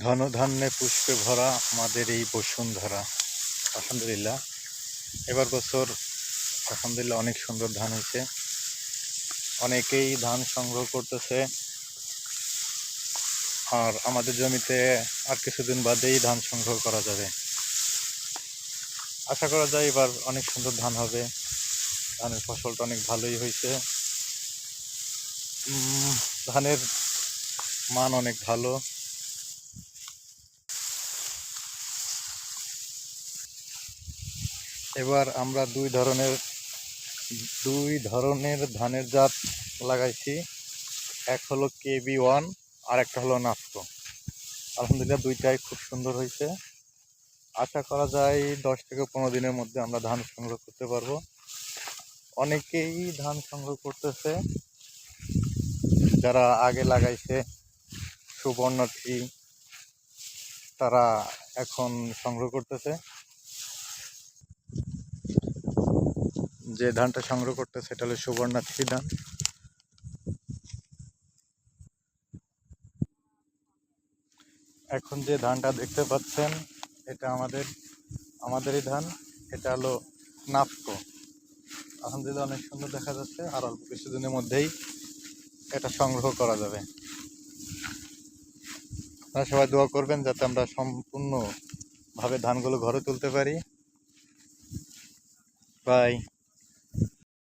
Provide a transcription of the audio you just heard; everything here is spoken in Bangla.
ঘন ধান্যে পুষ্পে ভরা আমাদের এই বসুন্ধরা। আলহামদুলিল্লাহ, এবার বছর আলহামদুলিল্লাহ অনেক সুন্দর ধান হয়েছে। অনেকেই ধান সংগ্রহ করতেছে, আর আমাদের জমিতে আর কিছুদিন বাদেই ধান সংগ্রহ করা যাবে। আশা করা যায় এবার অনেক সুন্দর ধান হবে। ধানের ফসলটা অনেক ভালোই হয়েছে। ধানের মান অনেক ভালো। এবার আমরা দুই ধরনের ধানের জাত লাগাইছি। এক হলো KB1, আর একটা হলো নাসকো। আলহামদুলিল্লাহ দুইটাই খুব সুন্দর হয়েছে। আশা করা যায় 10 থেকে 15 দিনের মধ্যে আমরা ধান সংগ্রহ করতে পারবো। অনেকেই ধান সংগ্রহ করতেছে, যারা আগে লাগাইছে সুবর্ণা 3, তারা এখন সংগ্রহ করতেছে। যে ধানটা সংগ্রহ করতেছে সেটা হলো সুবর্ণা 3 ধান। এখন যে ধানটা দেখতে পাচ্ছেন এটা আমাদেরই ধান। এটা হলো নাসকো। আলহামদুলিল্লাহ অনেক সুন্দর দেখা যাচ্ছে, আর অল্প কিছুদিনের মধ্যেই এটা সংগ্রহ করা যাবে। আপনারা সবাই দোয়া করবেন যাতে আমরা সম্পূর্ণভাবে ধানগুলো ঘরে তুলতে পারি। বাই।